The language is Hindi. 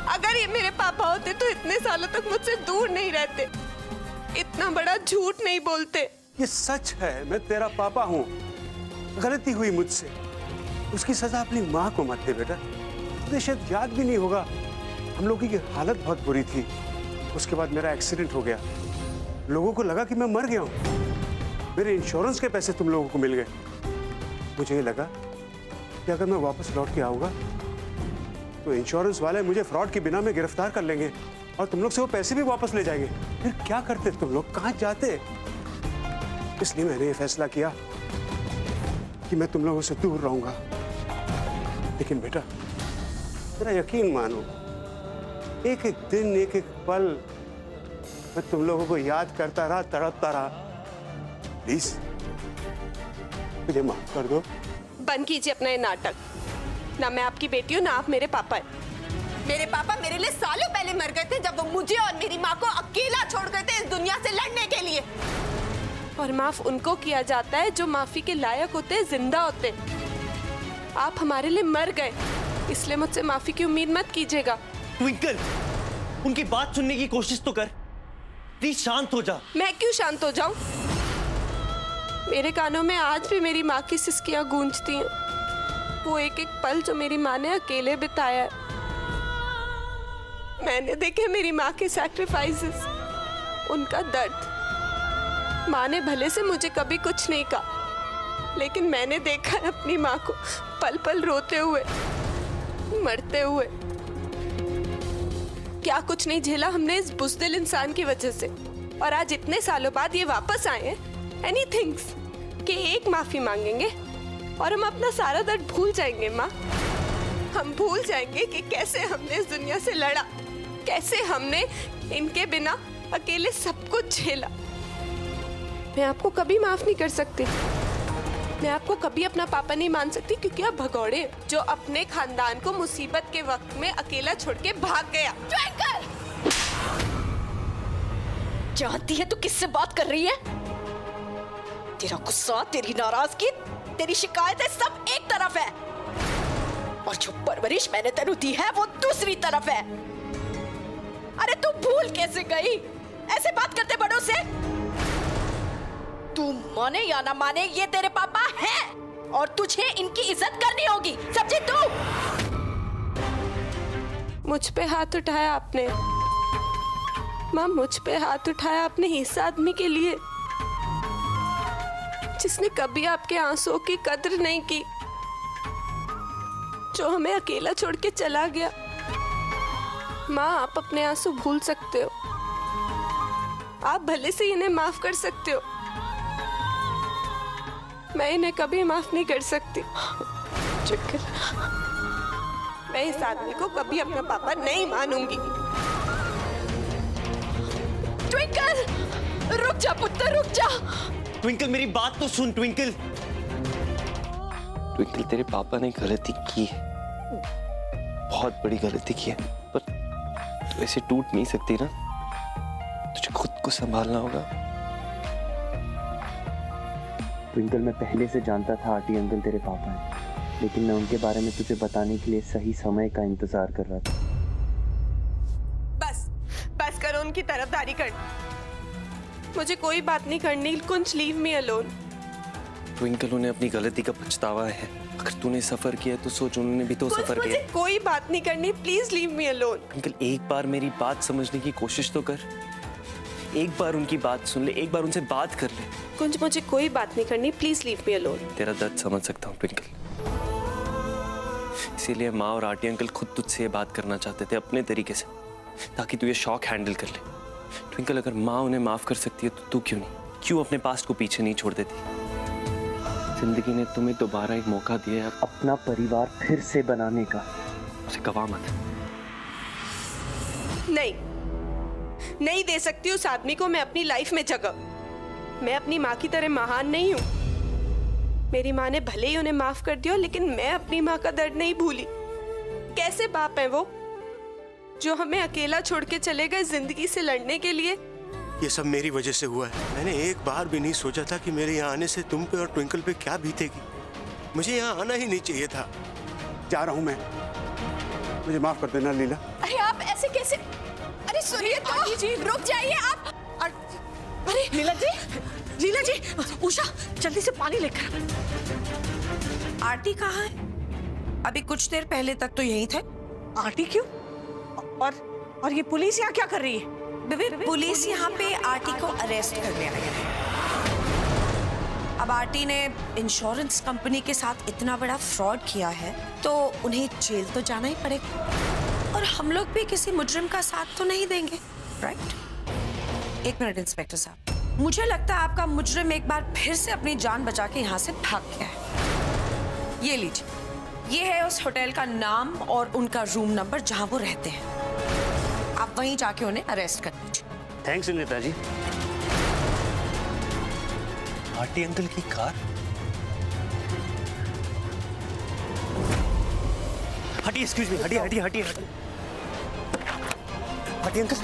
अगर ये मेरे पापा होते तो इतने सालों तक मुझसे दूर नहीं रहते, इतना बड़ा झूठ नहीं बोलते। ये सच है, मैं तेरा पापा हूँ। गलती हुई मुझसे, उसकी सजा अपनी माँ को मत दे बेटा। तुझे शायद याद भी नहीं होगा, हम लोगों की हालत बहुत बुरी थी। उसके बाद मेरा एक्सीडेंट हो गया, लोगों को लगा कि मैं मर गया हूँ। मेरे इंश्योरेंस के पैसे तुम लोगों को मिल गए। मुझे ये लगा कि अगर मैं वापस लौट के आऊँगा तो इंश्योरेंस वाले मुझे फ्रॉड की बिना में गिरफ्तार कर लेंगे और तुम लोग से वो पैसे भी वापस ले जाएंगे। फिर क्या करते तुम लोग, कहाँ जाते? इसलिए मैंने ये फैसला किया कि मैं तुम लोगों से दूर रहूंगा। लेकिन बेटा मेरा यकीन मानो, एक एक दिन एक एक पल मैं तुम लोगों को याद करता रहा, तड़पता रहा। प्लीज मुझे माफ कर दो। बंद कीजिए अपना ये नाटक। ना मैं आपकी बेटी हूँ, ना आप मेरे पापा हैं। मेरे पापा मेरे लिए सालों पहले मर गए थे, जब वो मुझे और मेरी माँ को अकेला छोड़ गए थे इस दुनिया से लड़ने के लिए। और माफ उनको किया जाता है जो माफी के लायक होते हैं, जिंदा होते हैं। आप हमारे लिए मर गए, इसलिए मुझसे माफी की उम्मीद मत कीजिएगा। ट्विंकल, उनकी बात सुनने की कोशिश तो कर। प्लीज शांत हो जा। मैं क्यों शांत हो जाऊं? मेरे कानों में आज भी मेरी माँ की सिसकियां गूंजती हैं। वो एक एक पल जो मेरी माँ ने अकेले बिताया है। मैंने देखे मेरी माँ के सैक्रिफाइसेस, उनका दर्द। माँ ने भले से मुझे कभी कुछ नहीं कहा, लेकिन मैंने देखा है अपनी माँ को पल पल रोते हुए, मरते हुए। क्या कुछ नहीं झेला हमने इस बुज़दिल इंसान की वजह से। और आज इतने सालों बाद ये वापस आए हैं, एनी थिंग्स कि एक माफी मांगेंगे और हम अपना सारा दर्द भूल जाएंगे। माँ, हम भूल जाएंगे कि कैसे हमने इस दुनिया से लड़ा, कैसे हमने इनके बिना अकेले सब कुछ झेला। मैं आपको कभी माफ नहीं कर सकती। मैं आपको कभी अपना पापा नहीं मान सकती, क्योंकि आप भगौड़े हैं, जो अपने खानदान को मुसीबत के वक्त में अकेला छोड़ के भाग गया। जानती है तू किससे बात कर रही है? तेरा गुस्सा, तेरी नाराजगी, तेरी शिकायतें सब एक तरफ है, और जो परवरिश मैंने तेनू दी है वो दूसरी तरफ है। अरे तू भूल कैसे गई ऐसे बात करते बड़ों से? तू माने या ना माने, ये तेरे पापा हैं और तुझे इनकी इज्जत करनी होगी, समझी तू? मुझ पे हाथ उठाया आपने माँ, मुझ पे हाथ उठाया आपने इस आदमी के लिए जिसने कभी आपके आंसुओं की कद्र नहीं की, जो हमें अकेला छोड़ के चला गया। माँ, आप अपने आंसू भूल सकते हो, आप भले से इन्हें माफ कर सकते हो, मैं इन्हें कभी माफ नहीं कर सकती। मैं इस आदमी को कभी अपना पापा नहीं मानूंगी। ट्विंकल, रुक जा पुत्र, रुक जा। ट्विंकल, मेरी बात तो सुन। ट्विंकल, ट्विंकल, तेरे पापा ने गलती की है, बहुत बड़ी गलती की है, पर तू ऐसे टूट नहीं सकती ना। तुझे खुद को संभालना होगा। ट्विंकल, मैं पहले से जानता था आंटी अंकल तेरे पापा हैं, लेकिन मैं उनके बारे में तुझे बताने के लिए सही समय का इंतजार कर रहा था। बस बस करो उनकी तरफदारी कर। मुझे कोई बात नहीं करनी। कुंज, लीव मी अलोन। ट्विंकल, उन्हें अपनी गलती का पछतावा है। अगर तूने सफर किया तो सोच, उन्होंने भी तो सफर किया। मुझे कोई बात नहीं करनी, please leave me alone. Twinkle, एक बार मेरी बात समझने की कोशिश तो कर। एक बार उनकी बात सुन ले, एक बार उनसे बात कर ले। कुंज, मुझे कोई बात नहीं करनी, प्लीज लीव मी अलोन। तेरा दर्द समझ सकता हूँ ट्विंकल, इसीलिए माँ और आंटी अंकल खुद तुझसे ये बात करना चाहते थे अपने तरीके से, ताकि तू ये शॉक हैंडल कर ले। ट्विंकल, अगर माँ उन्हें माफ कर सकती है तो तू क्यों नहीं? क्यों अपने पास्ट को पीछे नहीं छोड़ देती? जिंदगी ने तुम्हें दोबारा एक मौका दिया है अपना परिवार फिर से बनाने का, उसे गवा मत। नहीं, नहीं दे सकती उस आदमी को मैं अपनी लाइफ में जगह। मैं अपनी माँ की तरह महान नहीं हूँ। मेरी माँ ने भले ही उन्हें माफ कर दिया, लेकिन मैं अपनी माँ का दर्द नहीं भूली। कैसे बाप है वो जो हमें अकेला छोड़ के चले गए जिंदगी से लड़ने के लिए। ये सब मेरी वजह से हुआ है। मैंने एक बार भी नहीं सोचा था कि मेरे यहाँ आने से तुम पे और ट्विंकल पे क्या बीतेगी। मुझे यहाँ आना ही नहीं चाहिए था। जा रहा हूँ मैं। मुझे माफ कर देना लीला। अरे आप ऐसे कैसे? अरे सुनिए तो, आंटी जी रुक जाइए आप। अरे लीला जी, उषा जल्दी से पानी लेकर। आरती कहाँ है? अभी कुछ देर पहले तक तो यहीं थे। आरती क्यों? और ये पुलिस यहाँ क्या कर रही है? बेबी पुलिस यहाँ पे आरती को अरेस्ट करने आई है। अब आरती ने इंश्योरेंस कंपनी के साथ इतना बड़ा फ्रॉड किया है तो उन्हें जेल तो जाना ही पड़ेगा, और हम लोग भी किसी मुजरिम का साथ तो नहीं देंगे, राइट? एक मिनट इंस्पेक्टर साहब, मुझे लगता है आपका मुजरिम एक बार फिर से अपनी जान बचा के यहाँ से भाग गया है। ये लीजिए, ये है उस होटल का नाम और उनका रूम नंबर जहाँ वो रहते हैं। आप वहीं जाके उन्हें अरेस्ट कर लीजिए। थैंक्स नेताजी। आंटी अंकल की कार? हटिए, एक्सक्यूज मी, हटिए अंकल।